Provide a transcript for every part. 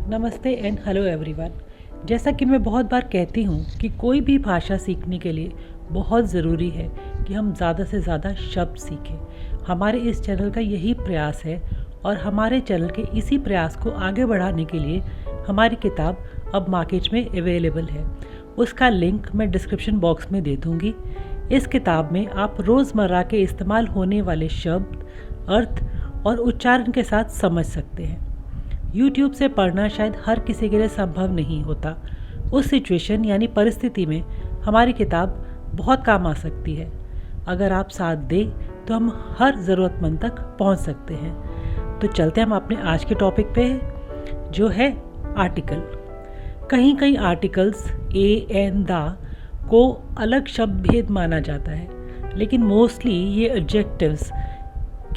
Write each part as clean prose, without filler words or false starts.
नमस्ते and hello everyone. जैसा कि मैं बहुत बार कहती हूँ कि कोई भी भाषा सीखने के लिए बहुत ज़रूरी है कि हम ज़्यादा से ज़्यादा शब्द सीखें। हमारे इस चैनल का यही प्रयास है और हमारे चैनल के इसी प्रयास को आगे बढ़ाने के लिए हमारी किताब अब मार्केट में अवेलेबल है। उसका लिंक मैं डिस्क्रिप्शन बॉक्स में दे दूँगी। इस किताब में आप रोज़मर्रा के इस्तेमाल होने वाले शब्द, अर्थ और उच्चारण के साथ समझ सकते हैं। YouTube से पढ़ना शायद हर किसी के लिए संभव नहीं होता। उस सिचुएशन यानी परिस्थिति में हमारी किताब बहुत काम आ सकती है। अगर आप साथ दें तो हम हर ज़रूरतमंद तक पहुंच सकते हैं। तो चलते हम अपने आज के टॉपिक पे, जो है आर्टिकल। कहीं कहीं आर्टिकल्स ए एन दा को अलग शब्द भेद माना जाता है, लेकिन मोस्टली ये एडजेक्टिव्स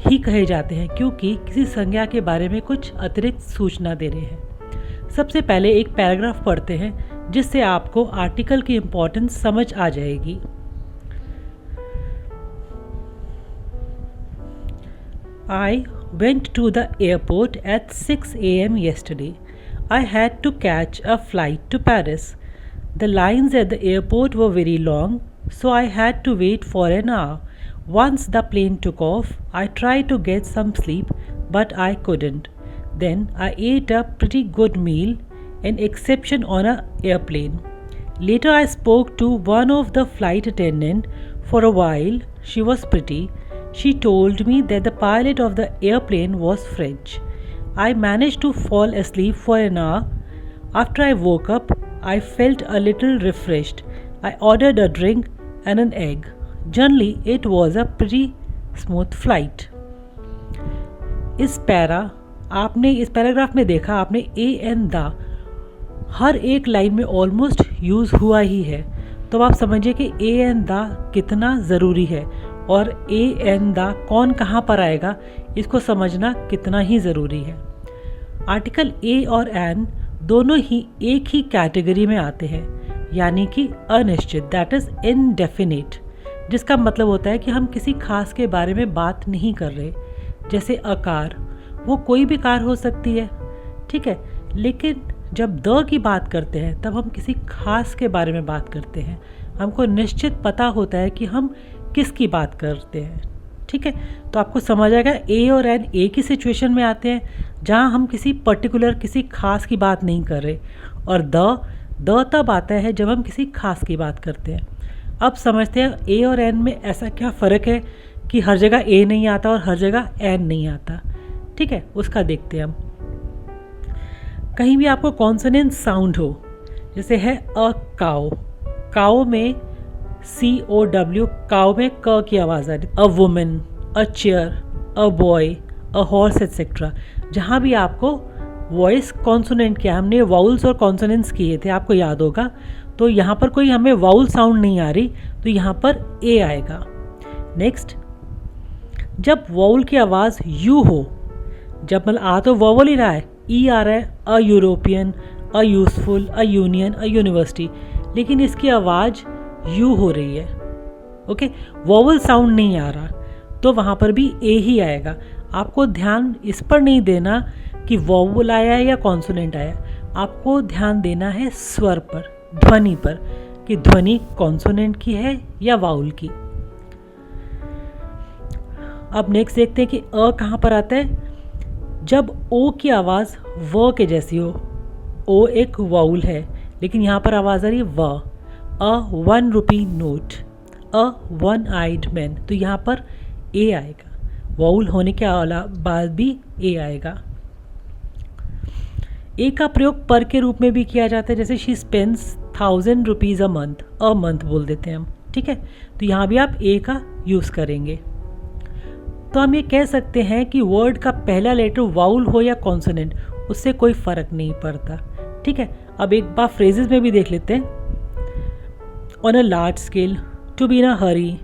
ही कहे जाते हैं क्योंकि किसी संज्ञा के बारे में कुछ अतिरिक्त सूचना दे रहे हैं। सबसे पहले एक पैराग्राफ पढ़ते हैं जिससे आपको आर्टिकल की इम्पोर्टेंस समझ आ जाएगी। I went to the airport at 6 a.m. yesterday. I had to catch a flight to Paris. The lines at the airport were very long, so I had to wait for an hour. Once the plane took off, I tried to get some sleep, but I couldn't. Then I ate a pretty good meal, an exception on an airplane. Later I spoke to one of the flight attendants for a while. She was pretty. She told me that the pilot of the airplane was French. I managed to fall asleep for an hour. After I woke up, I felt a little refreshed. I ordered a drink and an egg. Generally, it was a pretty smooth flight. इस paragraph में देखा आपने A N दा हर एक line में almost use हुआ ही है। तो आप समझिए कि ए एन दा कितना ज़रूरी है और ए एन दा कौन कहाँ पर आएगा, इसको समझना कितना ही ज़रूरी है। आर्टिकल ए और एन दोनों ही एक ही कैटेगरी में आते हैं, यानी कि अनिश्चित, दैट इज़ इनडेफिनिट, जिसका मतलब होता है कि हम किसी खास के बारे में बात नहीं कर रहे। जैसे अकार, वो कोई भी कार हो सकती है, ठीक है, लेकिन जब द की बात करते हैं तब हम किसी खास के बारे में बात करते हैं। हमको निश्चित पता होता है कि हम किसकी बात करते हैं, ठीक है। तो आपको समझ आएगा ए और एन एक ही सिचुएशन में आते हैं जहाँ हम किसी पर्टिकुलर, किसी खास की बात नहीं कर रहे, और द तब आता है जब हम किसी खास की बात करते हैं। अब समझते हैं ए और एन में ऐसा क्या फ़र्क है कि हर जगह ए नहीं आता और हर जगह एन नहीं आता, ठीक है, उसका देखते हैं हम। कहीं भी आपको कॉन्सोनेंट साउंड हो, जैसे है अ काओ, काओ में COW, काओ में क की आवाज़ आ रही, a women, a chair, a boy, a horse etcetera. जहाँ भी आपको वॉइस कॉन्सोनेंट किया, हमने वाउल्स और कॉन्सोनेंट्स किए थे, आपको याद होगा। तो यहाँ पर कोई हमें वाउल साउंड नहीं आ रही, तो यहाँ पर ए आएगा। नेक्स्ट, जब वाउल की आवाज़ यू हो, जब मतलब आ तो वावल ही रहा है, ई आ रहा है, a European, a useful, a union, a university, लेकिन इसकी आवाज़ यू हो रही है, ओके, वावल साउंड नहीं आ रहा, तो वहाँ पर भी ए ही आएगा। आपको ध्यान इस पर नहीं देना कि वावल आया है या कॉन्सोनेंट आया, आपको ध्यान देना है स्वर पर, ध्वनि पर, कि ध्वनि कॉन्सोनेंट की है या वाउल की। अब नेक्स्ट देखते हैं कि अ कहाँ पर आता है। जब ओ की आवाज़ व के जैसी हो, ओ एक वाउल है लेकिन यहाँ पर आवाज़ आ रही है व, अ 1 रुपी नोट, अ 1 आइड मैन, तो यहाँ पर ए आएगा। वाउल होने के बाद भी ए आएगा। ए का प्रयोग पर के रूप में भी किया जाता है, जैसे she spends 1000 rupees a month बोल देते हैं हम, ठीक है। तो यहाँ भी आप ए का यूज़ करेंगे। तो हम ये कह सकते हैं कि वर्ड का पहला लेटर वाउल हो या कॉन्सोनेंट, उससे कोई फ़र्क नहीं पड़ता, ठीक है। अब एक बार फ्रेजेस में भी देख लेते हैं। On a large scale, to be in a hurry,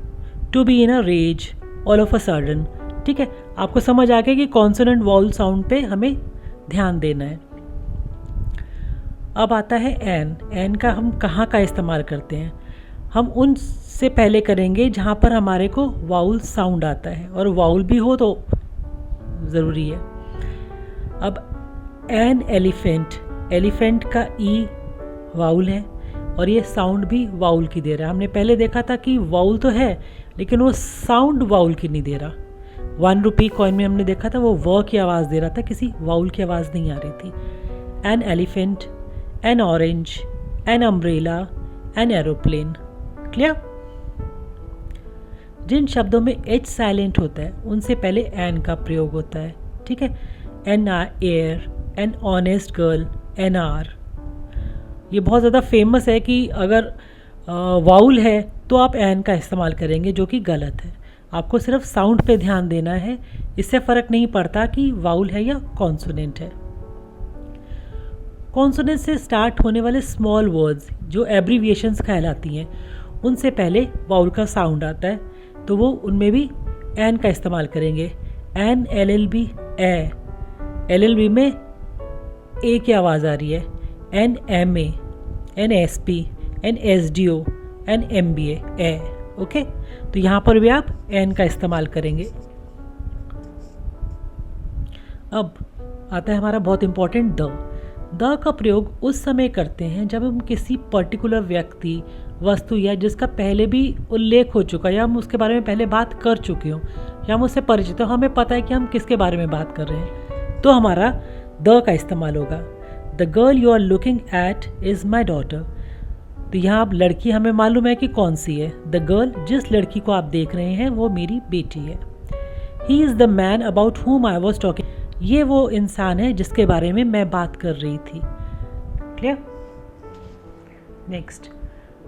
to be in a rage, all of a sudden, ठीक है। आपको समझ आ गया कि कॉन्सोनेंट वाउल साउंड पे हमें ध्यान देना है। अब आता है एन। एन का हम कहाँ का इस्तेमाल करते हैं? हम उनसे पहले करेंगे जहाँ पर हमारे को वाउल साउंड आता है, और वाउल भी हो तो ज़रूरी है। अब एन एलिफेंट, एलिफेंट का ई वाउल है और ये साउंड भी वाउल की दे रहा है। हमने पहले देखा था कि वाउल तो है लेकिन वो साउंड वाउल की नहीं दे रहा। 1 रुपी कॉइन में हमने देखा था वो व की आवाज़ दे रहा था, किसी वाउल की आवाज़ नहीं आ रही थी। An elephant, an orange, an umbrella, an aeroplane. Clear? जिन शब्दों में एच साइलेंट होता है उनसे पहले एन का प्रयोग होता है। ठीक है, an air, an honest girl, an R. ये बहुत ज़्यादा फेमस है कि अगर वाउल है तो आप एन का इस्तेमाल करेंगे, जो कि गलत है। आपको सिर्फ साउंड पे ध्यान देना है, इससे फ़र्क नहीं पड़ता कि वाउल है या कॉन्सोनेंट है। कॉन्सोनेंट से स्टार्ट होने वाले स्मॉल वर्ड्स जो एब्रीविएशंस कहलाती हैं, उनसे पहले वाउल का साउंड आता है, तो वो उनमें भी एन का इस्तेमाल करेंगे। An L L B, L L B में ए की आवाज़ आ रही है। An M A, an S P, an S D O, an M B A. Okay, तो यहाँ पर भी आप एन का इस्तेमाल करेंगे। अब आता है हमारा बहुत इंपॉर्टेंट द का प्रयोग उस समय करते हैं जब हम किसी पर्टिकुलर व्यक्ति, वस्तु या जिसका पहले भी उल्लेख हो चुका है या हम उसके बारे में पहले बात कर चुके हों या हम उससे परिचित हो, हमें पता है कि हम किसके बारे में बात कर रहे हैं, तो हमारा द का इस्तेमाल होगा। The girl you are looking at is my daughter. तो यहाँ अब लड़की हमें मालूम है कि कौन सी है। द गर्ल, जिस लड़की को आप देख रहे हैं वो मेरी बेटी है। He is the man about हुम आई वॉज टॉकिंग। ये वो इंसान है जिसके बारे में मैं बात कर रही थी। क्लियर? नेक्स्ट,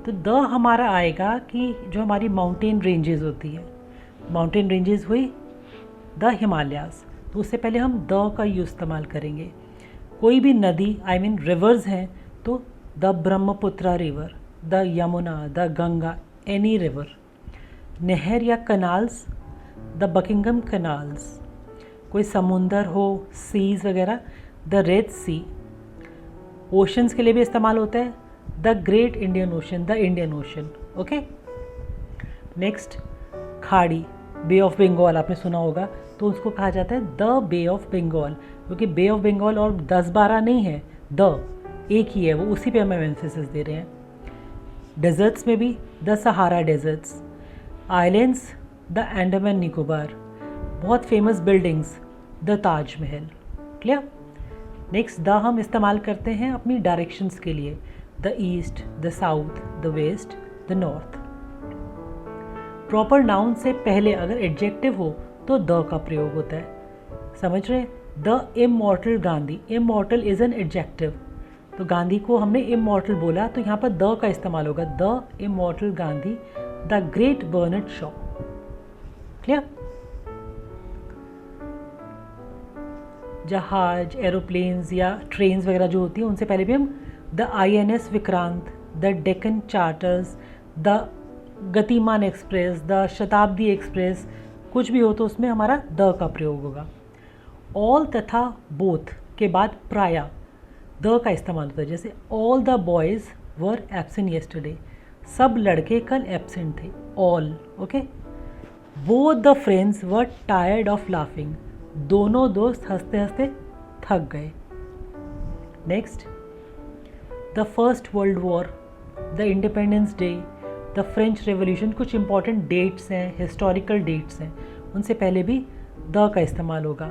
तो द हमारा आएगा कि जो हमारी माउंटेन रेंजेस होती है, माउंटेन रेंजेस हुई द हिमालयाज़, तो उससे पहले हम द का यूज़ इस्तेमाल करेंगे। कोई भी नदी, आई मीन रिवर्स हैं, तो the Brahmaputra river, the Yamuna, the Ganga, any river. नहर या कनाल्स, द बकिंगम कनाल्स। कोई समुंदर हो, सीज वगैरह, द रेड सी। ओशंस के लिए भी इस्तेमाल होता है, the great Indian ocean, the Indian ocean. Okay, next, खाड़ी, बे ऑफ बंगाल आपने सुना होगा, तो उसको कहा जाता है द बे ऑफ बंगाल, क्योंकि बे ऑफ बंगाल और 10-12 नहीं है, द एक ही है, वो उसी पे हम एम्फेसिस दे रहे हैं। डेजर्ट्स में भी the Sahara deserts. Islands, the Andaman Nicobar. बहुत famous buildings, the Taj Mahal. Clear? Next, the हम इस्तेमाल करते हैं अपनी डायरेक्शंस के लिए, the east, the south, the west, the north. Proper noun से पहले अगर एडजेक्टिव हो तो द का प्रयोग होता है। समझ रहे? The immortal Gandhi, immortal is an adjective, तो गांधी को हमने इमॉर्टल बोला तो यहाँ पर द का इस्तेमाल होगा, the immortal Gandhi, the great Bernard Shaw. Clear? जहाज, एरोप्लेन्स या ट्रेन्स वगैरह जो होती हैं उनसे पहले भी हम the INS Vikrant, the Deccan charters, the गतिमान एक्सप्रेस, द शताब्दी एक्सप्रेस, कुछ भी हो तो उसमें हमारा द का प्रयोग होगा। ऑल तथा बोथ के बाद प्राय द का इस्तेमाल होता है, जैसे all the boys were absent yesterday, सब लड़के कल एब्सेंट थे, all. Okay, both the friends were tired of laughing, दोनों दोस्त हंसते हंसते थक गए। Next, the first world war, the independence day, the French revolution, कुछ इंपॉर्टेंट डेट्स हैं, हिस्टोरिकल डेट्स हैं, उनसे पहले भी द का इस्तेमाल होगा।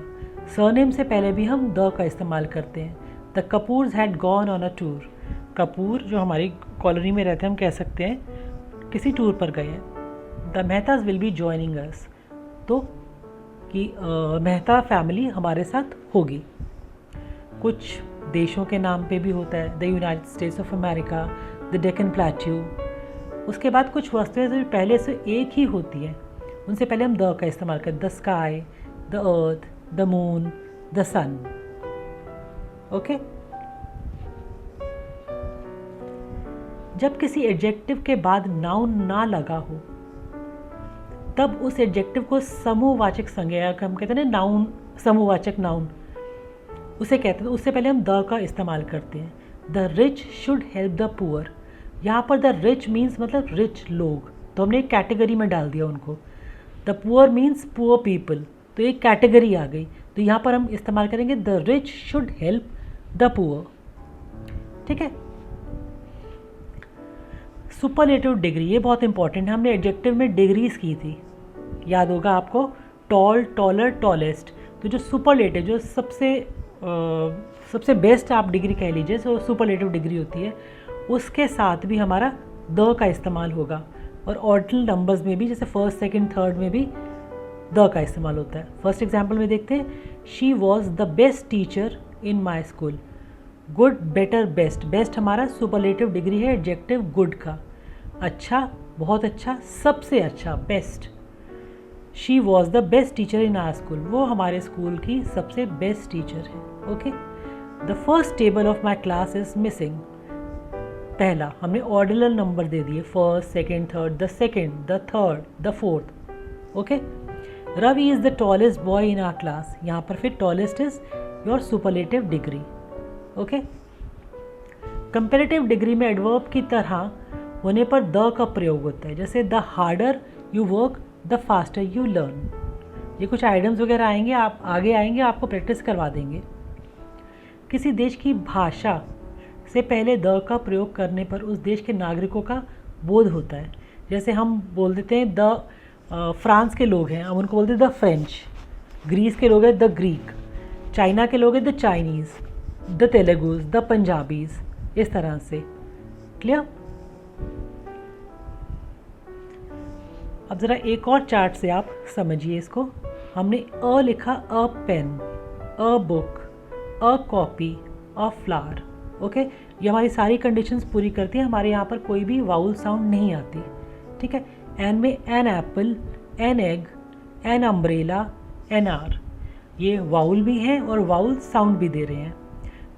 सरनेम से पहले भी हम द का इस्तेमाल करते हैं। The Kapoors had gone on a tour, Kapoor जो हमारी कॉलोनी में रहते हैं हम कह सकते हैं किसी टूर पर गए हैं। The Mehta's will be joining us, तो कि मेहता फैमिली हमारे साथ होगी। कुछ देशों के नाम पे भी होता है, the United states of America, the Deccan plateau. उसके बाद कुछ वस्तुएं जो पहले से एक ही होती हैं उनसे पहले हम द का इस्तेमाल करते हैं, the sky, the earth, the moon, the sun. Okay, जब किसी एडजेक्टिव के बाद नाउन ना लगा हो तब उस एडजेक्टिव को समूहवाचक संज्ञा, हम कहते हैं ना नाउन, समूहवाचक नाउन उसे कहते हैं, उससे पहले हम द का इस्तेमाल करते हैं। The rich should help the poor, यहाँ पर द रिच मीन्स मतलब रिच लोग, तो हमने एक कैटेगरी में डाल दिया उनको। The poor means poor people, तो एक कैटेगरी आ गई, तो यहाँ पर हम इस्तेमाल करेंगे the rich should help the poor. ठीक है। सुपरलेटिव डिग्री, ये बहुत इंपॉर्टेंट है, हमने एडजेक्टिव में डिग्रीज की थी, याद होगा आपको, टॉल, टॉलर, टॉलेस्ट। तो जो सुपरलेटिव, जो सबसे बेस्ट आप डिग्री कह लीजिए, जो सुपरलेटिव डिग्री होती है, उसके साथ भी हमारा द का इस्तेमाल होगा। और ऑर्डिनल नंबर्स में भी, जैसे फर्स्ट, सेकंड, थर्ड में भी द का इस्तेमाल होता है। फर्स्ट एग्जाम्पल में देखते हैं, she was the best teacher in my school. Good, better, best. Best हमारा सुपरलेटिव डिग्री है एडजेक्टिव गुड का। अच्छा, बहुत अच्छा, सबसे अच्छा, best. She was the best teacher in our school, वो हमारे स्कूल की सबसे बेस्ट टीचर है। Okay. The first table of my class is missing. पहला हमने ऑर्डिनल नंबर दे दिए, first, second, third, the second, the third, the fourth. Okay. Ravi is the tallest boy in our class, यहाँ पर फिर tallest is your superlative degree. Okay. Comparative degree में adverb की तरह होने पर द का प्रयोग होता है, जैसे the harder you work the faster you learn. ये कुछ आइटम्स वगैरह आएंगे, आप आगे आएंगे, आपको प्रैक्टिस करवा देंगे। किसी देश की भाषा से पहले द का प्रयोग करने पर उस देश के नागरिकों का बोध होता है। जैसे हम बोल देते हैं फ्रांस के लोग हैं, हम उनको बोलते हैं द फ्रेंच। ग्रीस के लोग हैं द ग्रीक। चाइना के लोग हैं the Chinese, the Telugus, the Punjabis, इस तरह से। क्लियर। अब ज़रा एक और चार्ट से आप समझिए इसको। हमने अ लिखा, a pen, a book, a copy, a flower. Okay. ये हमारी सारी कंडीशंस पूरी करती है, हमारे यहाँ पर कोई भी वाउल साउंड नहीं आती। ठीक है। एन में an apple, an egg, an umbrella, an R, ये वाउल भी हैं और वाउल साउंड भी दे रहे हैं।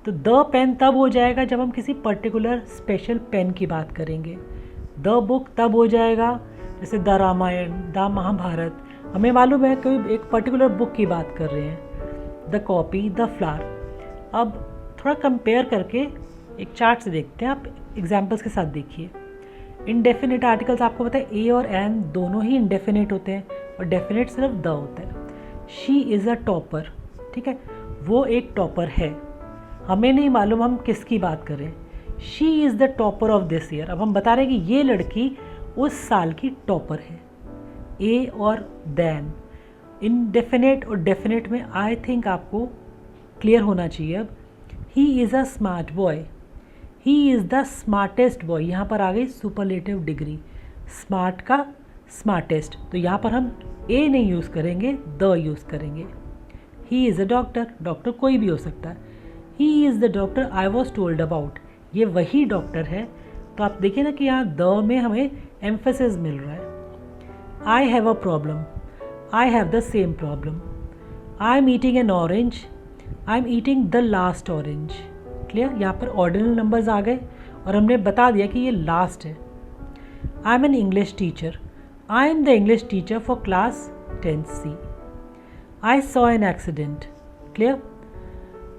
तो द पेन तब हो जाएगा जब हम किसी पर्टिकुलर स्पेशल पेन की बात करेंगे। द बुक तब हो जाएगा जैसे द रामायण, द महाभारत, हमें मालूम है कोई एक पर्टिकुलर बुक की बात कर रहे हैं। The copy, the flower. अब थोड़ा कंपेयर करके एक चार्ट से देखते हैं, आप एग्जाम्पल्स के साथ देखिए। इनडेफिनेट आर्टिकल्स आपको पता है ए और एन दोनों ही इनडेफिनेट होते हैं और डेफिनेट सिर्फ द होता है। शी इज़ अ टॉपर, ठीक है, वो एक टॉपर है, हमें नहीं मालूम हम किसकी बात कर रहे हैं। She is the topper of this year, अब हम बता रहे हैं कि ये लड़की उस साल की टॉपर है। ए और देन, इनडेफिनेट और डेफिनेट में आई थिंक आपको क्लियर होना चाहिए। अब he is a smart boy, he is the smartest boy, यहाँ पर आ गई सुपरलेटिव डिग्री, स्मार्ट का स्मार्टेस्ट, तो यहाँ पर हम ए नहीं यूज़ करेंगे, द यूज़ करेंगे। He is a doctor, doctor कोई भी हो सकता है। He is the doctor I was told about, ये वही डॉक्टर है। तो आप देखिए ना कि यहाँ द में हमें एम्फेसिस मिल रहा है। I have a problem, I have the same problem. I am eating N orange, I am eating the last orange. Clear. यहाँ पर ऑर्डिनल नंबर्स आ गए और हमने बता दिया कि ये लास्ट है। I am an English teacher, I am the English teacher for class 10C। I saw an accident. Clear.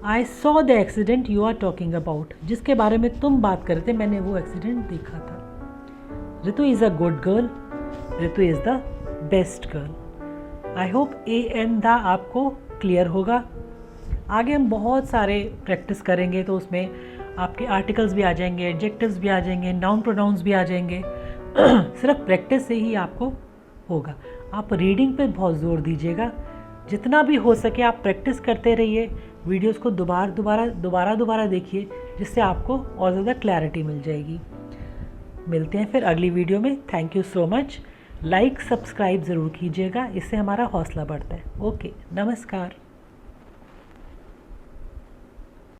I saw the accident you are talking about, जिसके बारे में तुम बात कर रहे थे, मैंने वो एक्सीडेंट देखा था। Ritu is a good girl, Ritu is the best girl. I hope a an the आपको क्लियर होगा। आगे हम बहुत सारे प्रैक्टिस करेंगे, तो उसमें आपके आर्टिकल्स भी आ जाएंगे, एडजेक्टिव्स भी आ जाएंगे, नाउन प्रोनाउंस भी आ जाएंगे। सिर्फ प्रैक्टिस से ही आपको होगा। आप रीडिंग पे बहुत ज़ोर दीजिएगा, जितना भी हो सके आप प्रैक्टिस करते रहिए। वीडियोस को दोबारा देखिए, जिससे आपको और ज़्यादा क्लैरिटी मिल जाएगी। मिलते हैं फिर अगली वीडियो में। Thank you so much. Like subscribe ज़रूर कीजिएगा, इससे हमारा हौसला बढ़ता है। ओके, नमस्कार।